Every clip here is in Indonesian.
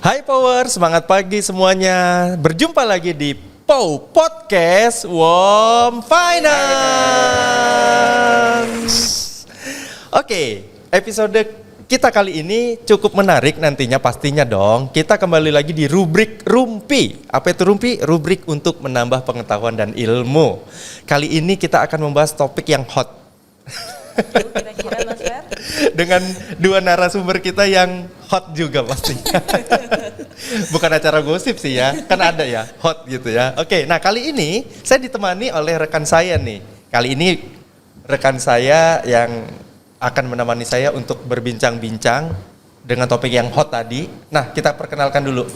Hai Power, semangat pagi semuanya. Berjumpa lagi di POW Podcast WOM Finance. Oke, episode kita kali ini cukup menarik nantinya pastinya dong. Kita kembali lagi di rubrik Rumpi. Apa itu Rumpi? Rubrik untuk menambah pengetahuan dan ilmu. Kali ini kita akan membahas topik yang hot. Kira-kira Mas Fer? Dengan dua narasumber kita yang hot juga pastinya. Bukan acara gosip sih ya, kan ada ya hot gitu ya. Oke, nah kali ini saya ditemani oleh rekan saya nih. Kali ini rekan saya yang akan menemani saya untuk berbincang-bincang dengan topik yang hot tadi. Nah, kita perkenalkan dulu.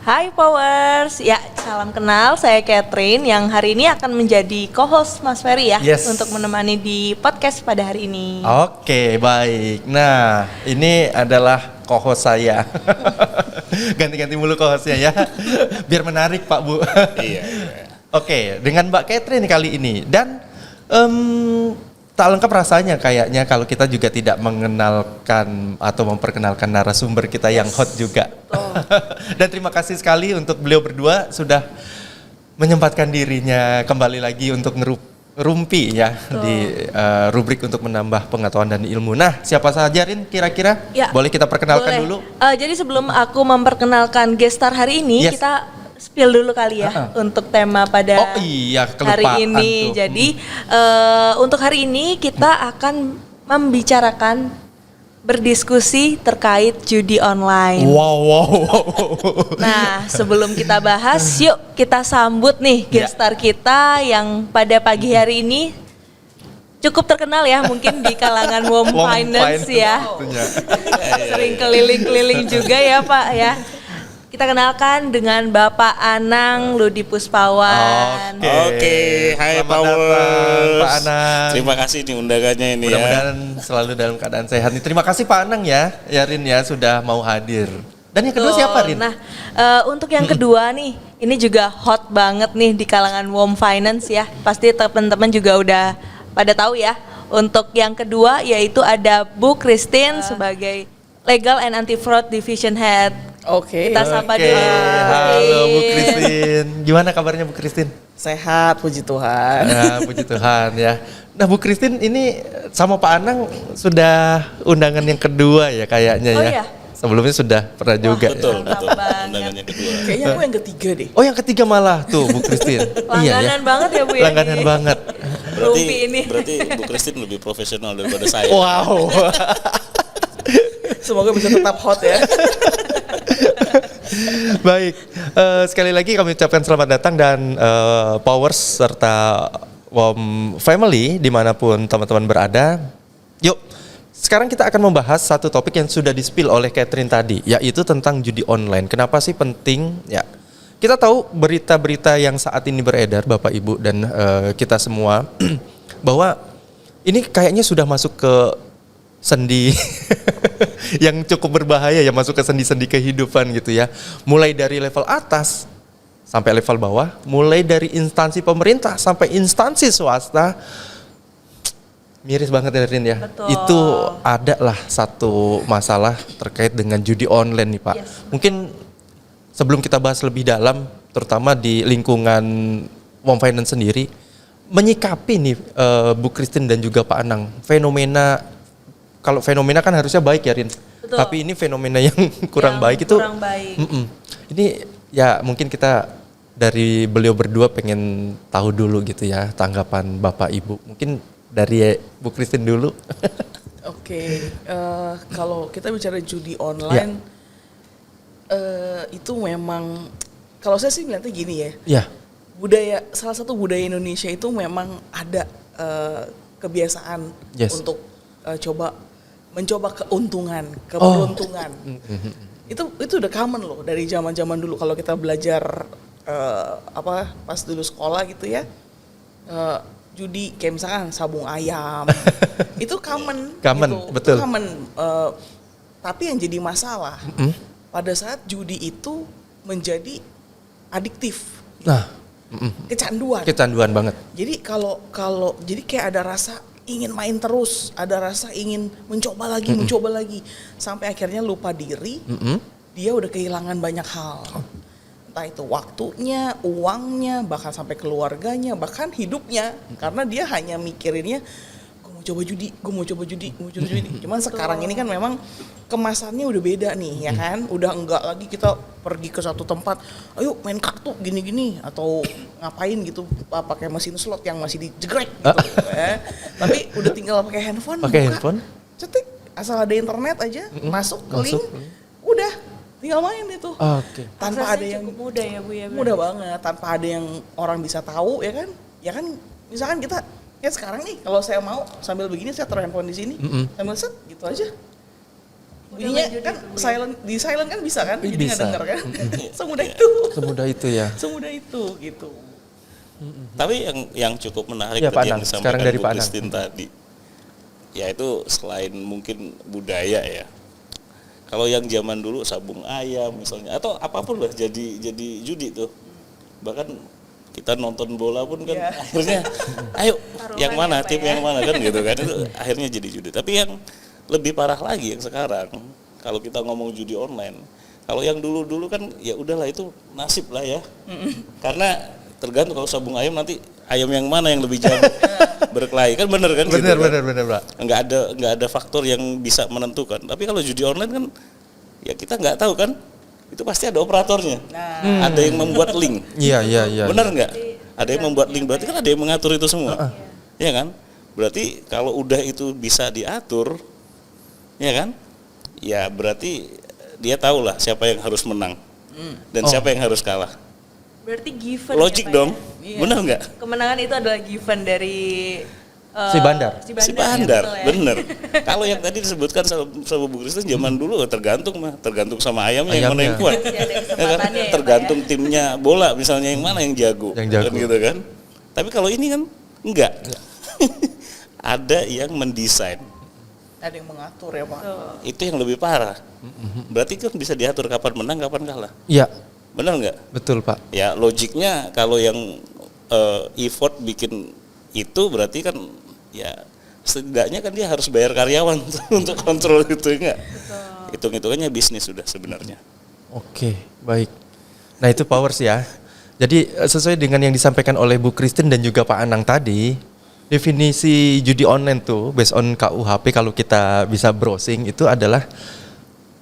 Hai Powers, ya salam kenal, saya Catherine yang hari ini akan menjadi co-host Mas Ferry ya. Yes. Untuk menemani di podcast pada hari ini. Oke, baik. Nah, ini adalah co-host saya. Ganti-ganti mulu co-hostnya ya. Biar menarik Pak Bu. Iya. Oke, dengan Mbak Catherine kali ini. Dan tak lengkap rasanya kayaknya kalau kita juga tidak mengenalkan atau memperkenalkan narasumber kita yang hot juga. Dan terima kasih sekali untuk beliau berdua sudah menyempatkan dirinya kembali lagi untuk ngerumpi ya di rubrik untuk menambah pengetahuan dan ilmu. Nah, siapa saja Rin kira-kira? Ya, boleh kita perkenalkan boleh. dulu? Jadi sebelum aku memperkenalkan guest star hari ini, Yes. kita spill dulu kali ya untuk tema pada Oh iya, kelupaan hari ini. tuh. Jadi untuk hari ini kita akan membicarakan berdiskusi terkait judi online. Wow. Nah, sebelum kita bahas, yuk kita sambut nih guest star kita yang pada pagi hari ini cukup terkenal ya, mungkin di kalangan WOM Finance ya. tentunya. Sering keliling-keliling juga ya Pak ya. Kita kenalkan dengan Bapak Anang Ludi Puspawan. Oke, hai Selamat Powers. datang, Pak Anang. Terima kasih nih undangannya ini Mudah-mudahan selalu dalam keadaan sehat nih. Terima kasih Pak Anang ya Rin ya sudah mau hadir. Dan yang kedua Betul. siapa Rin? Nah, untuk yang kedua nih, ini juga hot banget nih di kalangan WOM Finance ya. Pasti teman-teman juga udah pada tahu ya. Untuk yang kedua yaitu ada Bu Christine sebagai Legal and Anti-Fraud Division Head. Oke. Kita sapa Oke, dulu. halo Bu Christine. Gimana kabarnya Bu Christine? Sehat, puji Tuhan. Nah, puji Tuhan ya. Nah Bu Christine ini sama Pak Anang sudah undangan yang kedua ya kayaknya Oh, ya. iya? Sebelumnya sudah pernah juga. Betul, Mantap betul. banget. Undangan yang kedua. Kayaknya aku yang ketiga deh. Oh yang ketiga malah tuh Bu Christine. Langganan banget ya Bu ya. Langganan ini. banget. Rumpi ini. Berarti Bu Christine lebih profesional daripada saya. Wow. Semoga bisa tetap hot ya. Baik, sekali lagi kami ucapkan selamat datang dan Powers serta WOM Family dimanapun teman-teman berada. Yuk, sekarang kita akan membahas satu topik yang sudah di-spill oleh Catherine tadi, yaitu tentang judi online. Kenapa sih penting? Ya, kita tahu berita-berita yang saat ini beredar, Bapak Ibu dan kita semua, bahwa ini kayaknya sudah masuk ke sendi yang cukup berbahaya ya, masuk ke sendi-sendi kehidupan gitu ya. Mulai dari level atas sampai level bawah, mulai dari instansi pemerintah sampai instansi swasta. Miris banget ya Rin ya. Betul. Itu ada lah satu masalah terkait dengan judi online nih Pak. Yes. Mungkin sebelum kita bahas lebih dalam, terutama di lingkungan WOM Finance sendiri, menyikapi nih Bu Christine dan juga Pak Anang, kalau fenomena kan harusnya baik ya Rin. Betul. Tapi ini fenomena yang kurang Yang baik itu. kurang baik. Ini ya mungkin kita dari beliau berdua pengen tahu dulu gitu ya tanggapan Bapak Ibu. Mungkin dari Bu Christine dulu. Oke, kalau kita bicara judi online, itu memang, kalau saya sih melihatnya gini ya. Ya. Salah satu budaya Indonesia itu memang ada kebiasaan Yes. untuk mencoba keuntungan, keberuntungan. Itu udah common loh dari zaman-zaman dulu kalau kita belajar pas dulu sekolah gitu ya. Judi kayak misalkan sabung ayam. Itu common gitu. Betul. Itu common. Tapi yang jadi masalah pada saat judi itu menjadi adiktif. Nah, kecanduan banget. Jadi kalau jadi kayak ada rasa ingin main terus, ada rasa ingin mencoba lagi sampai akhirnya lupa diri, dia udah kehilangan banyak hal. Entah itu waktunya, uangnya, bahkan sampai keluarganya, bahkan hidupnya. Karena dia hanya mikirinnya, gue mau coba judi. Cuman sekarang ini kan memang kemasannya udah beda nih, ya kan? Udah enggak lagi kita pergi ke satu tempat, ayo main kartu gini-gini, atau ngapain gitu, pakai mesin slot yang masih dijegrek gitu. Tapi udah tinggal pakai handphone, cetik, asal ada internet aja, masuk ke link, udah tinggal main itu. Tanpa ada yang cukup mudah ya Bu ya. mudah banget, tanpa ada yang orang bisa tahu, ya kan? Ya kan, misalkan kita ya sekarang nih, kalau saya mau sambil begini saya taruh handphone di sini, sambil set gitu aja. Bunyinya kan silent kan bisa kan? Jadi nggak denger kan? Semudah itu. Semudah itu ya. Semudah itu gitu. Tapi yang cukup menarik Ya, Pak tadi yang Anang. disampaikan Sekarang dari Bu Pak Anang. Christine tadi, yaitu selain mungkin budaya ya. Kalau yang zaman dulu sabung ayam misalnya, atau apapun lah jadi judi tuh. Bahkan kita nonton bola pun kan akhirnya, ayo yang mana, tim yang mana kan gitu kan, itu akhirnya jadi judi. Tapi yang lebih parah lagi yang sekarang, kalau kita ngomong judi online, kalau yang dulu kan ya udahlah itu nasib lah ya. Karena tergantung kalau sabung ayam nanti ayam yang mana yang lebih jago berkelahi kan bener kan? Bener, gitu kan? bener, Pak. Nggak ada faktor yang bisa menentukan. Tapi kalau judi online kan ya kita nggak tahu kan, itu pasti ada operatornya. Ada yang membuat link. Iya. Bener nggak? Ada yang membuat link, berarti kan ada yang mengatur itu semua. Iya kan? Berarti kalau udah itu bisa diatur, ya kan? Ya berarti dia tahu lah siapa yang harus menang dan siapa yang harus kalah. Berarti given. Logik ya, Pak, dong, ya? benar nggak? Kemenangan itu adalah given dari Si Bandar. Si ya, Bandar, betul ya. bener. Kalau yang tadi disebutkan sama Bu Christine zaman dulu tergantung sama ayamnya yang mana yang kuat. Masih ada Ya kan? kesempatannya ya, Pak, Tergantung timnya bola misalnya yang mana yang jago. Yang jago. Kan gitu kan. Tapi kalau ini kan enggak. Ada yang mendesain. Ada yang mengatur ya Pak. Itu yang lebih parah. Berarti kan bisa diatur kapan menang, kapan kalah. Iya, Benar nggak? betul Pak. Ya logiknya kalau yang effort bikin itu berarti kan ya setidaknya kan dia harus bayar karyawan untuk kontrol itu enggak? Hitung-hitungannya bisnis sudah sebenarnya. Oke, baik. Nah itu powers ya. Jadi sesuai dengan yang disampaikan oleh Bu Christine dan juga Pak Anang tadi, definisi judi online tuh based on KUHP kalau kita bisa browsing itu adalah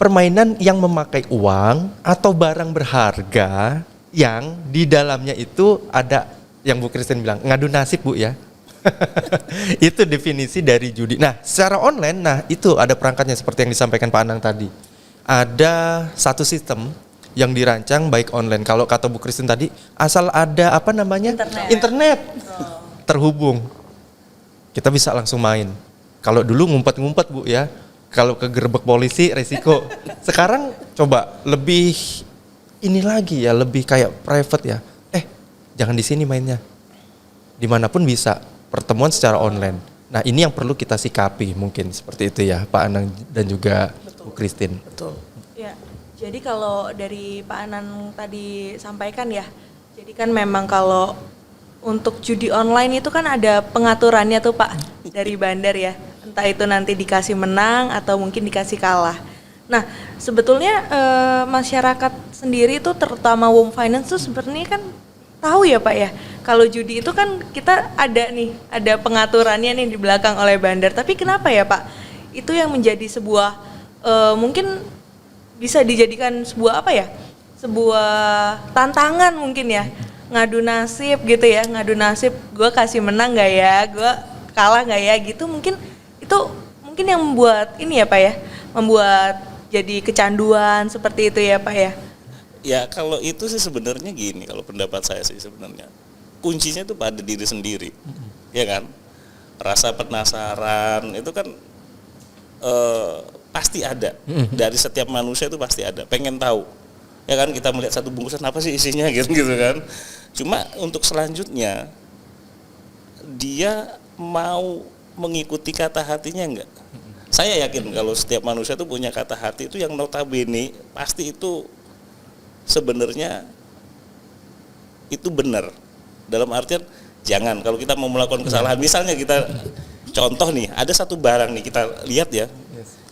permainan yang memakai uang atau barang berharga yang di dalamnya itu ada yang Bu Christine bilang ngadu nasib Bu ya. Itu definisi dari judi. Nah, secara online, nah itu ada perangkatnya seperti yang disampaikan Pak Anang tadi. Ada satu sistem yang dirancang baik online. Kalau kata Bu Christine tadi, asal ada apa namanya? Internet. Terhubung. Kita bisa langsung main. Kalau dulu ngumpet-ngumpet Bu ya. Kalau kegerebek polisi resiko. Sekarang coba lebih ini lagi ya, lebih kayak private ya. Jangan di sini mainnya. Dimanapun bisa. Pertemuan secara online. Nah ini yang perlu kita sikapi mungkin seperti itu ya Pak Anang dan juga Bu Christine. Betul. Ya, jadi kalau dari Pak Anang tadi sampaikan ya, jadi kan memang kalau untuk judi online itu kan ada pengaturannya tuh Pak dari Bandar ya, entah itu nanti dikasih menang atau mungkin dikasih kalah. Nah sebetulnya masyarakat sendiri tuh terutama Wom Finance tuh sebenarnya kan tahu ya Pak ya, kalau judi itu kan kita ada pengaturannya nih di belakang oleh Bandar. Tapi kenapa ya Pak? Itu yang menjadi sebuah mungkin bisa dijadikan sebuah apa ya? Sebuah tantangan mungkin ya. Ngadu nasib gitu ya, ngadu nasib. Gue kasih menang nggak ya? Gue kalah nggak ya? Gitu mungkin itu mungkin yang membuat ini ya Pak ya, membuat jadi kecanduan seperti itu ya Pak ya. Ya kalau itu sih sebenarnya gini, kalau pendapat saya sih sebenarnya kuncinya itu pada diri sendiri, ya kan? Rasa penasaran itu kan pasti ada dari setiap manusia itu pasti ada, pengen tahu, ya kan? Kita melihat satu bungkusan apa sih isinya gitu kan? Cuma untuk selanjutnya dia mau mengikuti kata hatinya enggak? Saya yakin kalau setiap manusia itu punya kata hati itu yang notabene pasti itu sebenarnya itu benar, dalam artian jangan kalau kita mau melakukan kesalahan, misalnya kita contoh nih ada satu barang nih kita lihat ya,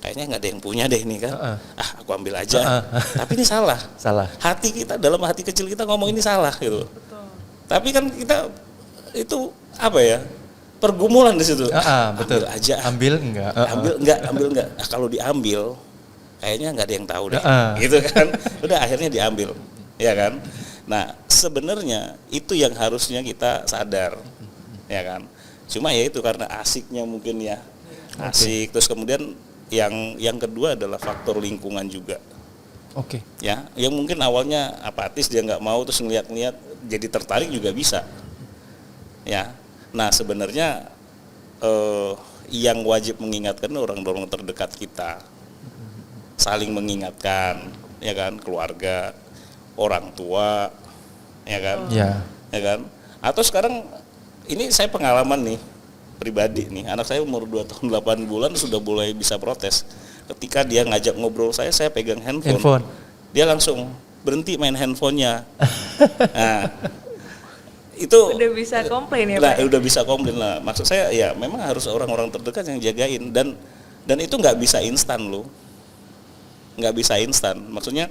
kayaknya nggak ada yang punya deh ini kan. Aku ambil aja. Tapi ini salah. Salah. Hati kita, dalam hati kecil kita ngomong ini salah gitu. Betul. Tapi kan kita itu apa ya? Pergumulan di situ. Betul. Ambil aja. Ambil enggak? Ambil enggak. Kalau diambil kayaknya nggak ada yang tahu deh. Gitu kan. Udah akhirnya diambil. Ya kan? Nah, sebenarnya itu yang harusnya kita sadar. Ya kan? Cuma ya itu karena asiknya mungkin ya. Asik. Terus kemudian yang kedua adalah faktor lingkungan juga. Oke. Ya, yang mungkin awalnya apatis dia nggak mau terus ngeliat-ngeliat jadi tertarik juga bisa. Ya. Nah, sebenarnya yang wajib mengingatkan orang-orang terdekat kita. Saling mengingatkan, ya kan, keluarga, orang tua, ya kan? Ya. Ya kan? Atau sekarang ini saya pengalaman nih pribadi nih, anak saya umur 2 tahun 8 bulan sudah mulai bisa protes. Ketika dia ngajak ngobrol saya pegang handphone. Dia langsung berhenti main handphonenya. Nah, itu Udah bisa komplain ya nah, Pak? udah bisa komplain lah. Maksud saya ya memang harus orang-orang terdekat yang jagain dan itu nggak bisa instan loh. Nggak bisa instan. Maksudnya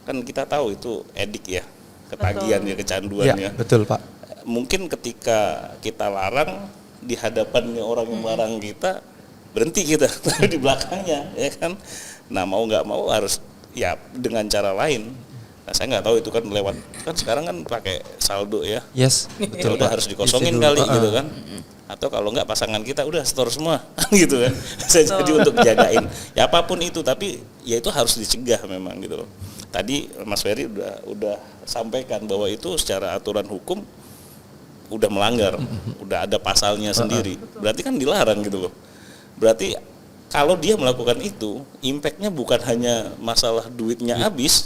kan kita tahu itu edik ya, ketagihan ya, kecanduan ya. Betul Pak. Mungkin ketika kita larang di hadapannya orang yang melarang kita, berhenti kita tapi di belakangnya ya kan. Nah, mau nggak mau harus ya dengan cara lain. Nah, saya nggak tahu itu kan lewat kan sekarang kan pakai saldo ya. Yes. Betul, udah Pak. harus dikosongin Isi dulu. kali gitu kan. Atau kalau nggak pasangan kita udah store semua gitu kan. Saya jadi untuk jagain. Ya apapun itu, tapi ya itu harus dicegah memang gitu loh. Tadi Mas Ferry udah sampaikan bahwa itu secara aturan hukum udah melanggar, udah ada pasalnya sendiri. Berarti kan dilarang gitu loh. Berarti kalau dia melakukan itu, impactnya bukan hanya masalah duitnya habis,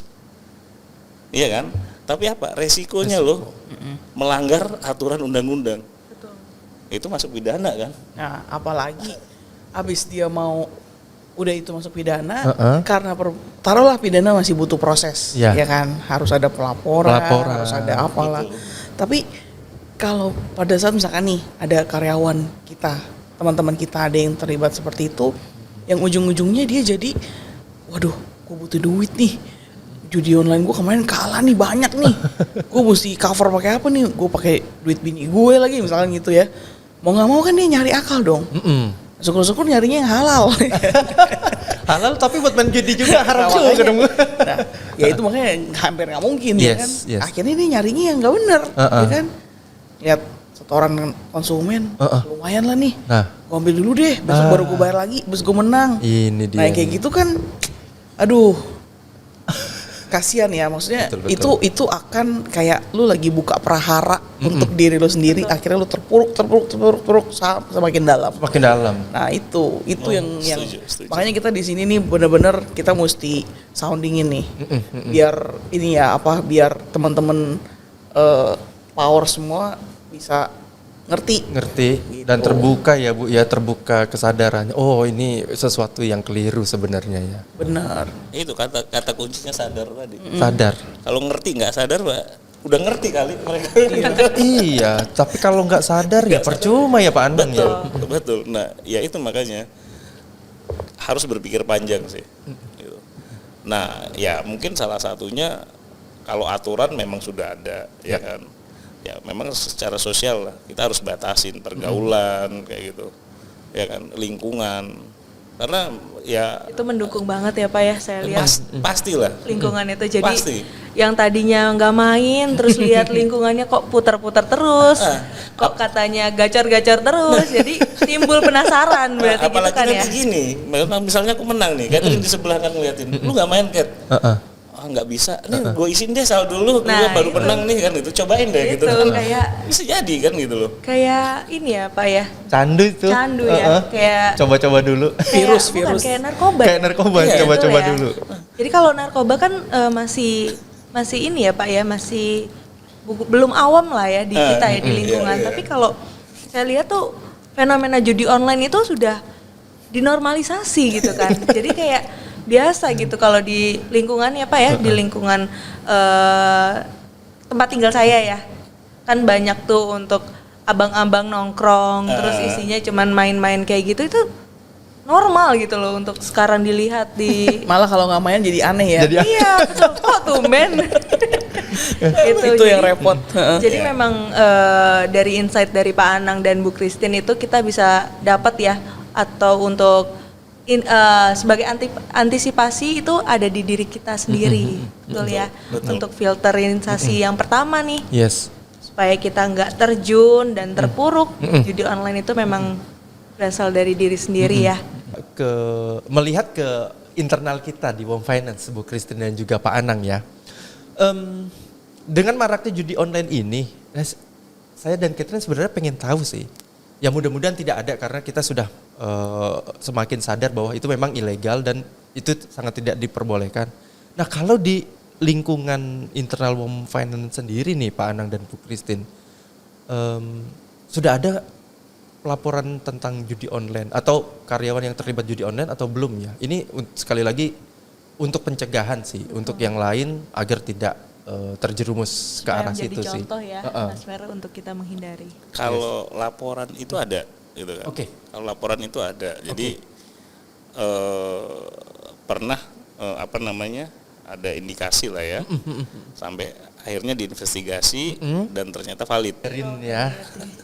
iya kan? Tapi apa? Resikonya loh, melanggar aturan undang-undang. Betul. Itu masuk pidana kan? Nah, apalagi habis dia mau udah itu masuk pidana karena taruhlah pidana masih butuh proses, Ya. ya kan? Harus ada pelaporan, harus ada apalah. Betul. Tapi kalau pada saat misalkan nih ada karyawan kita, teman-teman kita ada yang terlibat seperti itu, yang ujung-ujungnya dia jadi, waduh, gue butuh duit nih, judi online gue kemarin kalah nih banyak nih, gue mesti cover pakai apa nih? Gue pakai duit bini gue lagi misalkan gitu ya. Mau nggak mau kan dia nyari akal dong. Syukur-syukur nyarinya yang halal. Halal tapi buat main judi juga haram Nah, juga makanya. dong. Nah, ya itu makanya hampir nggak mungkin ya kan. Yes. Akhirnya dia nyarinya yang nggak bener, ya kan. Lihat setoran konsumen, lumayan lah nih. Nah. Gue ambil dulu deh, besok baru gue bayar lagi, besok gue menang. Ini dia. Nah kayak gitu kan, aduh, kasihan ya. Maksudnya Betul. itu akan kayak lu lagi buka prahara untuk diri lu sendiri. Akhirnya lu terpuruk semakin dalam. Makin dalam. Nah itu yang setuju. makanya kita di sini nih bener-bener kita mesti soundingin nih, biar ini ya biar teman-teman power semua bisa ngerti Ngerti dan terbuka ya Bu, ya terbuka kesadarannya. Oh ini sesuatu yang keliru sebenarnya ya. benar. Itu kata kuncinya sadar tadi. Sadar. Kalau ngerti nggak sadar, Pak, udah ngerti kali mereka. Iya, tapi kalau nggak sadar ya percuma ya Pak Anang ya. Betul. Nah, ya itu makanya harus berpikir panjang sih. Gitu. Nah, ya mungkin salah satunya kalau aturan memang sudah ada, ya kan. Ya memang secara sosial lah kita harus batasin pergaulan kayak gitu, ya kan, lingkungan. Karena ya Itu mendukung banget ya Pak ya, saya lihat pastilah. lingkungan itu. Jadi Pasti. yang tadinya nggak main terus lihat lingkungannya kok putar-putar terus, kok katanya gacor-gacor terus, jadi timbul penasaran berarti gitu Apalagi kan ya. nanti gini, misalnya aku menang nih, Catherine di sebelah kan ngeliatin, lu nggak main Cat? Nggak bisa, nih gue isiin deh saldo dulu, Nah, gue baru itu. menang nih kan, itu cobain deh gitu Itu kan. kayak Bisa jadi kan gitu loh. kayak ini ya Pak ya, Candu itu. candu ya, kayak Coba-coba dulu. kayak- Virus. kayak narkoba. Kayak narkoba, Iya. coba-coba Betul ya. dulu. Jadi kalau narkoba kan masih ini ya Pak ya, masih belum awam lah ya di kita ya di lingkungan. iya. Tapi kalau saya lihat tuh fenomena judi online itu sudah dinormalisasi gitu kan. Jadi kayak biasa gitu kalau di lingkungan ya Pak ya, di lingkungan tempat tinggal saya ya. Kan banyak tuh untuk abang-abang nongkrong, terus isinya cuman main-main kayak gitu, itu normal gitu loh untuk sekarang dilihat di Malah kalau nggak main jadi aneh ya. Jadi iya betul kok tumben Itu yang repot. jadi memang dari insight dari Pak Anang dan Bu Christine itu kita bisa dapat ya, atau untuk sebagai antisipasi itu ada di diri kita sendiri, betul ya, untuk filterisasi yang pertama nih, Yes. supaya kita nggak terjun dan terpuruk. Judi online itu memang berasal dari diri sendiri ya. Melihat ke internal kita di Wom Finance, Bu Christine dan juga Pak Anang ya. Dengan maraknya judi online ini, saya dan Catherine sebenarnya pengen tahu sih. Ya mudah-mudahan tidak ada, karena kita sudah semakin sadar bahwa itu memang ilegal dan itu sangat tidak diperbolehkan. Nah, kalau di lingkungan internal Wom Finance sendiri nih Pak Anang dan Bu Christine, sudah ada laporan tentang judi online atau karyawan yang terlibat judi online atau belum ya? Ini sekali lagi untuk pencegahan sih, untuk yang lain agar tidak terjerumus ke arah situ sih. Jadi contoh ya, Mas Fer, untuk kita menghindari. Kalau laporan itu ada, gitu kan. Oke. Kalau laporan itu ada, jadi pernah ada indikasi lah ya, sampai akhirnya diinvestigasi dan ternyata valid. Ya.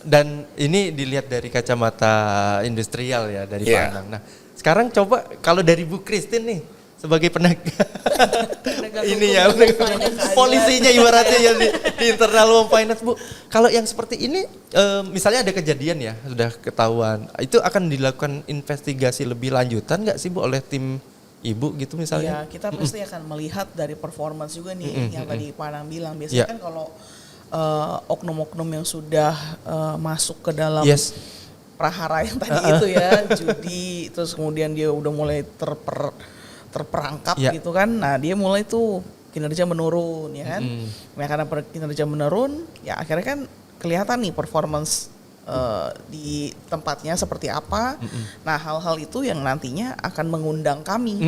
Dan ini dilihat dari kacamata industrial ya dari Pak Anang. Nah, sekarang coba kalau dari Bu Christine nih sebagai penegak ini ya, polisinya ibaratnya ya di internal Wom Finance, Bu. Kalau yang seperti ini misalnya ada kejadian ya, sudah ketahuan, itu akan dilakukan investigasi lebih lanjutan nggak sih Bu oleh tim Ibu gitu misalnya? Ya, kita pasti akan melihat dari performance juga nih yang tadi Pak Anang bilang. Biasanya kan kalau oknum-oknum yang sudah masuk ke dalam prahara yang tadi itu ya, judi, terus kemudian dia udah mulai terperangkap gitu kan. Nah, dia mulai tuh kinerja menurun ya kan. Nah, karena kinerja menurun, ya akhirnya kan kelihatan nih performance di tempatnya seperti apa. Nah, hal-hal itu yang nantinya akan mengundang kami.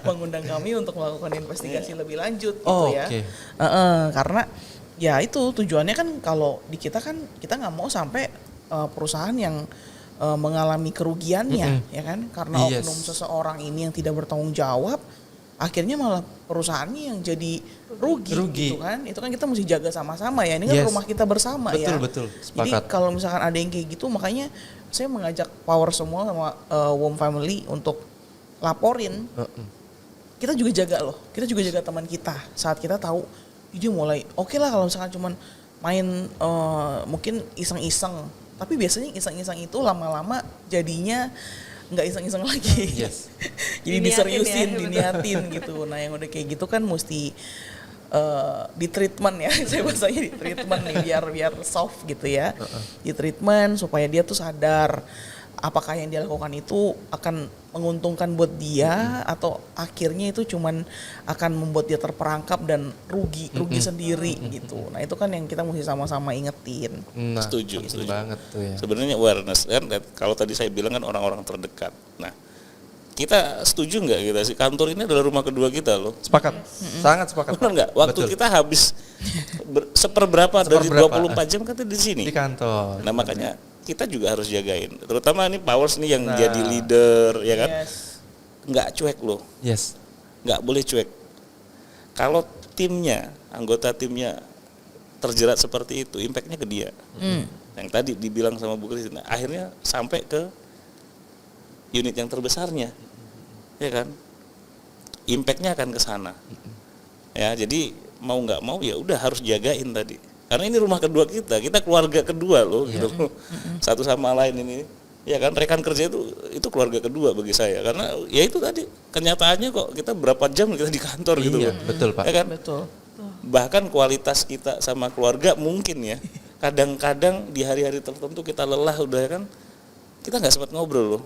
Mengundang kami untuk melakukan investigasi lebih lanjut gitu ya. Karena ya itu tujuannya kan, kalau di kita kan kita nggak mau sampai perusahaan yang mengalami kerugiannya ya kan, karena oknum seseorang ini yang tidak bertanggung jawab, akhirnya malah perusahaannya yang jadi rugi gitu kan. Itu kan kita mesti jaga sama-sama ya, ini kan rumah kita bersama. Betul, Jadi kalau misalkan ada yang kayak gitu, makanya saya mengajak power semua sama Wom Family untuk laporin. Kita juga jaga loh, kita juga jaga teman kita saat kita tahu dia mulai oke lah kalau misalkan cuman main mungkin iseng-iseng, tapi biasanya iseng-iseng itu lama-lama jadinya nggak iseng-iseng lagi. Jadi diseriusin, diniatin gitu. Nah, yang udah kayak gitu kan mesti di treatment ya, saya bahasanya di treatment nih, biar soft gitu ya. Di treatment supaya dia tuh sadar apakah yang dia lakukan itu akan menguntungkan buat dia atau akhirnya itu cuman akan membuat dia terperangkap dan rugi sendiri gitu. Nah, itu kan yang kita mesti sama-sama ingetin. Nah, setuju banget tuh ya. Sebenarnya awareness kan, kalau tadi saya bilang kan orang-orang terdekat. Nah, kita setuju nggak kita sih, kantor ini adalah rumah kedua kita loh. Sepakat, sangat sepakat. Benar nggak? Waktu kita habis seperberapa dari 24 jam kan di sini. Di kantor. Nah, makanya kita juga harus jagain. Terutama nih Powers nih yang jadi leader ya kan. Nggak cuek loh. Nggak boleh cuek. Kalau timnya, anggota timnya terjerat seperti itu, impactnya ke dia. Yang tadi dibilang sama Bu Christine, akhirnya sampai ke unit yang terbesarnya, ya kan? Impactnya akan ke sana. Ya, jadi mau nggak mau ya udah harus jagain tadi. Karena ini rumah kedua kita keluarga kedua loh, gitu. Satu sama lain ini. Ya kan, rekan kerja itu keluarga kedua bagi saya, karena ya itu tadi kenyataannya kok kita berapa jam kita di kantor gitu loh. Betul Pak. Ya kan? Betul. Bahkan kualitas kita sama keluarga mungkin ya, kadang-kadang di hari-hari tertentu kita lelah udah kan, kita nggak sempat ngobrol loh.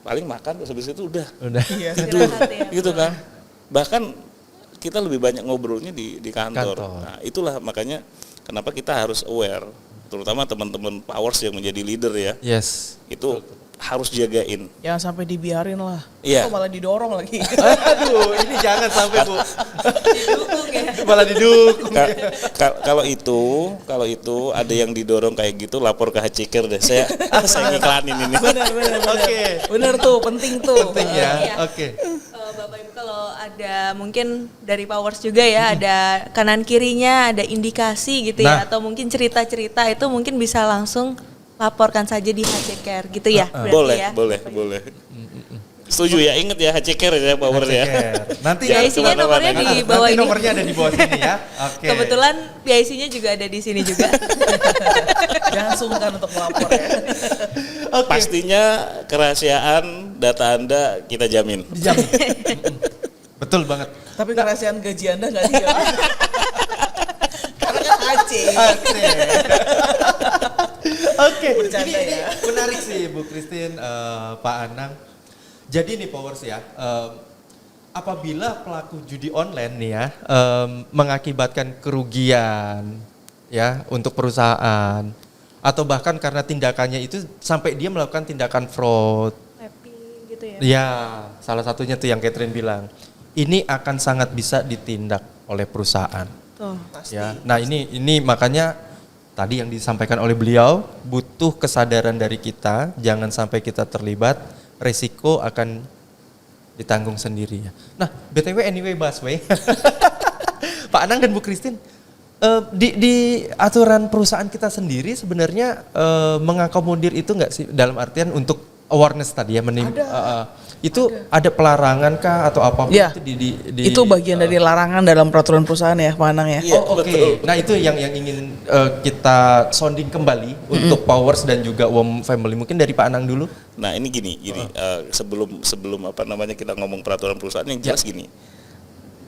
Paling makan terus habis itu udah tidur gitu kan. Bahkan kita lebih banyak ngobrolnya di kantor. Nah, itulah makanya kenapa kita harus aware, terutama teman-teman Powers yang menjadi leader ya. Itu harus jagain. Jangan sampai dibiarin lah. Iya. Atau malah didorong lagi. Aduh, ini jangan sampai Bu. Didukung ya. Malah didukung. Kalau itu ada yang didorong kayak gitu, lapor ke Hatchecker deh. Saya ngiklanin ini. Benar. Oke. Benar tuh, penting tuh. Penting ya. Iya. Oke. Bapak Ibu kalau ada mungkin dari Powers juga ya, ada kanan kirinya, ada indikasi gitu Nah. ya, atau mungkin cerita-cerita itu mungkin bisa langsung laporkan saja di Hatchecker gitu ya. berarti ya. Boleh. Setuju ya, inget ya Hatchecker ya Power ya. Nanti Ya, ya, isinya nomornya di bawah nanti ini. nomornya ada di bawah sini ya. Oke. Kebetulan PIC-nya juga ada di sini juga. Jangan sungkan untuk melapor ya. Oke. Pastinya kerahasiaan data Anda kita jamin. Dijamin. Betul banget. Tapi kerahasiaan gaji Anda nggak dijamin. Karena kan AC. Oke, Bercanda ini ya. menarik sih Bu Christine, Pak Anang. Jadi nih Powers ya, apabila pelaku judi online nih ya mengakibatkan kerugian ya untuk perusahaan atau bahkan karena tindakannya itu sampai dia melakukan tindakan fraud. Happy gitu ya. Ya, salah satunya tuh yang Catherine bilang. Ini akan sangat bisa ditindak oleh perusahaan. Tuh. Ya. Nah, ini makanya tadi yang disampaikan oleh beliau, butuh kesadaran dari kita, jangan sampai kita terlibat, resiko akan ditanggung sendiri ya. Nah, BTW anyway Baswe. Pak Anang dan Bu Christine, di aturan perusahaan kita sendiri sebenarnya mengakomodir itu enggak sih, dalam artian untuk awareness tadi ya, itu ada pelarangan kah atau apa Ya, itu itu bagian dari larangan dalam peraturan perusahaan ya, Pak Anang ya. Iya, Oh, oke. betul. Nah itu yang ingin kita sounding kembali untuk Powers dan juga WOM Family. Mungkin dari Pak Anang dulu. Nah ini gini, sebelum apa namanya kita ngomong peraturan perusahaan yang jelas gini.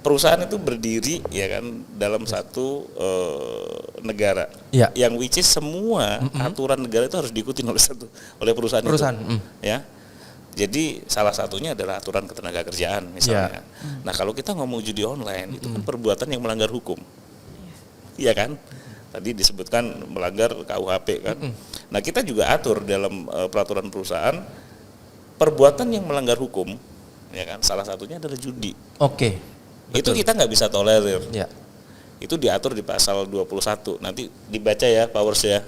Perusahaan itu berdiri ya kan dalam satu negara, Ya. yang which is semua aturan negara itu harus diikuti oleh perusahaan Perusahaan, itu, ya. Jadi salah satunya adalah aturan ketenagakerjaan misalnya. Nah kalau kita ngomong judi online itu kan perbuatan yang melanggar hukum, iya kan? Tadi disebutkan melanggar KUHP kan. Nah kita juga atur dalam peraturan perusahaan perbuatan yang melanggar hukum, ya kan? Salah satunya adalah judi. Oke. Itu kita nggak bisa tolerir. Ya. Itu diatur di pasal 21. Nanti dibaca ya Powers ya.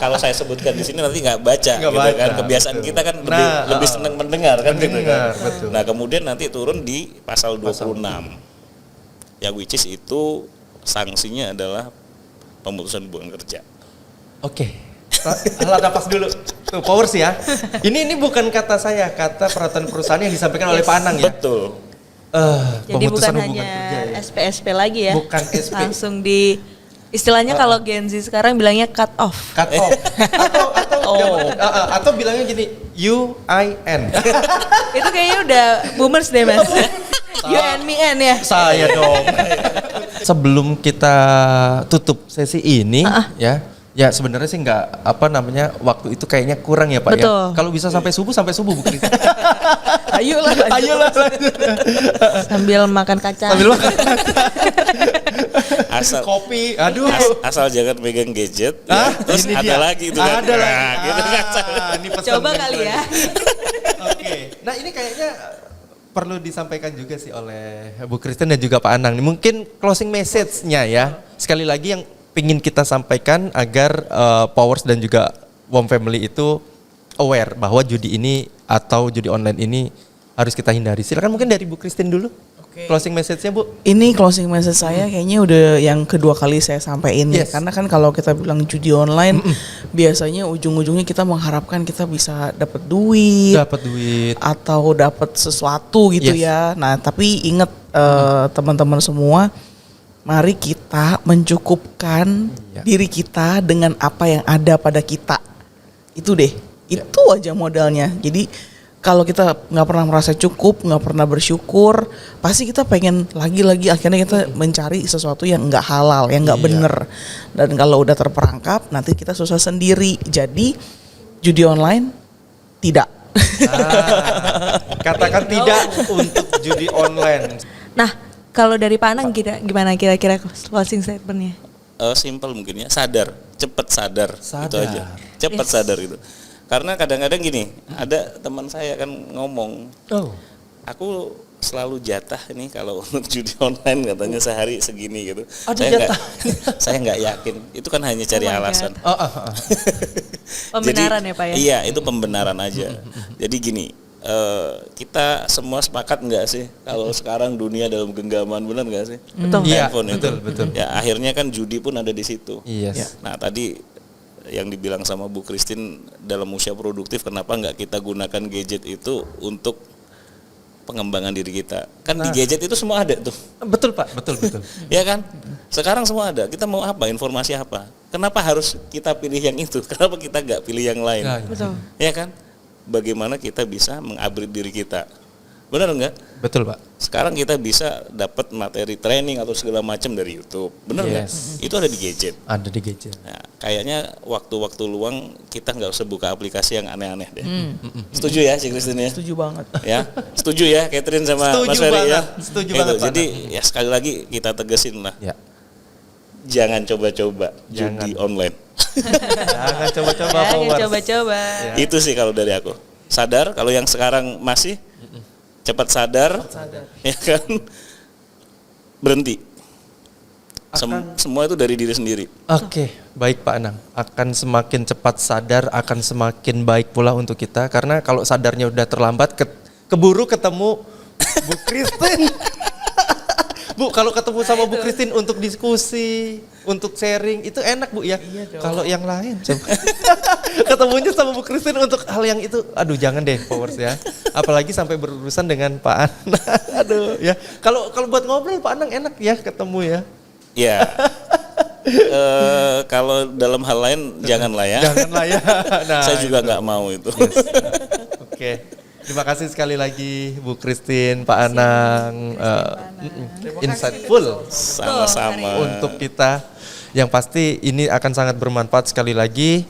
kalau saya sebutkan di sini nanti nggak baca Nggak gitu baca, kan. Kebiasaan betul. kita kan Nah, lebih senang mendengar kan gitu mendengar, kan. betul. Nah, kemudian nanti turun di pasal 26. Yang which is itu sanksinya adalah pemutusan hubungan kerja. Oke. Alat napas dulu. Tuh Powers ya. Ini bukan kata saya, kata peraturan perusahaan yang disampaikan oleh Pak Anang ya. Betul. Jadi bukan pemutusan hubungan hanya kerja ya. SPSP lagi ya. Bukan SP. Langsung di istilahnya kalau Gen Z sekarang bilangnya cut off. Cut off. Atau bilangnya gini, UIN. Itu kayaknya udah boomers deh Mas. You and me and ya. Saya dong. Sebelum kita tutup sesi ini ya sebenarnya sih nggak waktu itu kayaknya kurang ya Pak ya. Betul. Kalau bisa sampai subuh Bu Kris. Ayolah. Sambil makan kacang. Sambil makan Asal kopi. Aduh. asal jangan pegang gadget ya. Terus ini ada dia. lagi itu kan. Ada lagi. Nah, gitu kan. Ini pesan Coba yang kali keren. ya. Oke. Nah ini kayaknya perlu disampaikan juga sih oleh Bu Christine dan juga Pak Anang. Mungkin closing message-nya ya. Sekali lagi yang ingin kita sampaikan agar Powers dan juga WOM Family itu aware bahwa judi ini atau judi online ini harus kita hindari. Silakan mungkin dari Bu Christine dulu. Oke. Closing message-nya Bu. Ini closing message saya kayaknya udah yang kedua kali saya sampaikan ya. Yes. Karena kan kalau kita bilang judi online, biasanya ujung-ujungnya kita mengharapkan kita bisa dapat duit. Dapat duit. Atau dapat sesuatu gitu Yes. ya. Nah, tapi ingat teman-teman semua, mari kita mencukupkan diri kita dengan apa yang ada pada kita. Itu deh, itu aja modalnya. Jadi kalau kita nggak pernah merasa cukup, nggak pernah bersyukur, pasti kita pengen lagi-lagi. Akhirnya kita mencari sesuatu yang nggak halal, yang nggak bener. Dan kalau udah terperangkap, nanti kita susah sendiri. Jadi judi online tidak. Katakan tidak untuk judi online. Nah, kalau dari Pak Anang gimana kira-kira closing statement-nya? Simple mungkin ya, cepat sadar. Itu Sadar. aja. Cepat sadar itu. Karena kadang-kadang gini, ada teman saya kan ngomong, Oh. aku selalu jatah nih kalau untuk judi online katanya sehari segini gitu. Ada Saya jatah. saya nggak yakin. Itu kan hanya cari Oh my alasan. Pembenaran Jadi, ya Pak ya? Iya, itu pembenaran aja. Jadi gini, kita semua sepakat nggak sih kalau sekarang dunia dalam genggaman, benar nggak sih? Betul. Iya, Handphone itu. betul. Ya akhirnya kan judi pun ada di situ. Yes. Nah tadi yang dibilang sama Bu Christine dalam usia produktif, kenapa nggak kita gunakan gadget itu untuk pengembangan diri kita? Kan di gadget itu semua ada tuh. Betul Pak, betul. Ya kan? Sekarang semua ada. Kita mau apa? Informasi apa? Kenapa harus kita pilih yang itu? Kenapa kita nggak pilih yang lain? Nah, Betul. Ya kan? Bagaimana kita bisa mengupgrade diri kita? Benar enggak? Betul Pak. Sekarang kita bisa dapat materi training atau segala macam dari YouTube. Benar enggak? Yes. Itu ada di gadget. Ada di gadget. Nah, kayaknya waktu-waktu luang kita nggak usah buka aplikasi yang aneh-aneh deh. Setuju ya, si Christine ya? Setuju banget. Ya, setuju ya, Catherine sama Setuju Mas Ferry ya. banget, setuju Itu. banget, Pak Jadi ya sekali lagi kita tegesin lah, Ya. jangan coba-coba Jangan. judi online. Jangan coba-coba Jangan followers. coba-coba. Itu sih kalau dari aku. Sadar, kalau yang sekarang masih cepat sadar, ya kan, berhenti. Semua itu dari diri sendiri. Oke, baik Pak Anang. Akan semakin cepat sadar, akan semakin baik pula untuk kita. Karena kalau sadarnya udah terlambat, keburu ketemu Bu Christine. Bu, kalau ketemu sama Bu Christine untuk diskusi, untuk sharing, itu enak Bu ya. Kalau yang lain, coba. Ketemunya sama Bu Christine untuk hal yang itu, aduh jangan deh Powers ya. Apalagi sampai berurusan dengan Pak Anang. Aduh ya. Kalau buat ngobrol Pak Anang enak ya ketemu ya. Ya, kalau dalam hal lain janganlah ya. Janganlah ya. Nah, Saya juga nggak mau itu. Oke. Terima kasih sekali lagi Bu Christine, Pak Anang, insightful Sama-sama. untuk kita. Yang pasti ini akan sangat bermanfaat sekali lagi.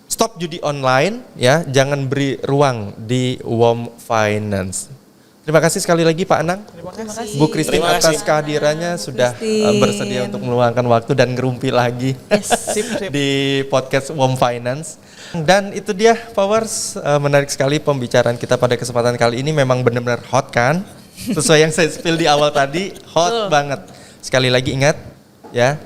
Stop judi online ya, jangan beri ruang di WOM Finance. Terima kasih sekali lagi Pak Anang. Terima kasih. Bu Christine Terima atas kasih. kehadirannya sudah Christine. bersedia untuk meluangkan waktu dan ngerumpi lagi Sip. di podcast WOM Finance. Dan itu dia Powers, menarik sekali pembicaraan kita pada kesempatan kali ini, memang benar-benar hot kan? Sesuai yang saya spill di awal tadi, hot banget. Sekali lagi ingat ya,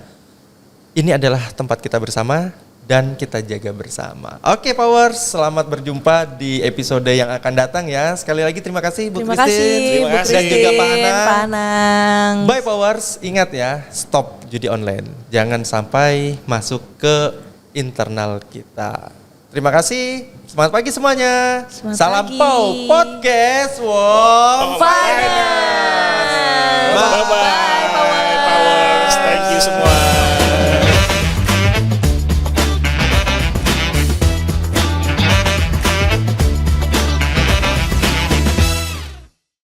ini adalah tempat kita bersama dan kita jaga bersama. Oke Powers, selamat berjumpa di episode yang akan datang ya. Sekali lagi terima kasih Bu Terima Christine. kasih Terima Bu kasih. Dan juga Pak Christine, Anang. Pak Anang. Bye Powers, ingat ya, stop judi online. Jangan sampai masuk ke internal kita. Terima kasih, semangat pagi semuanya. Semangat Salam pagi. Pau Podcast WOM Finance. Bye-bye. Powers. Thank you semua.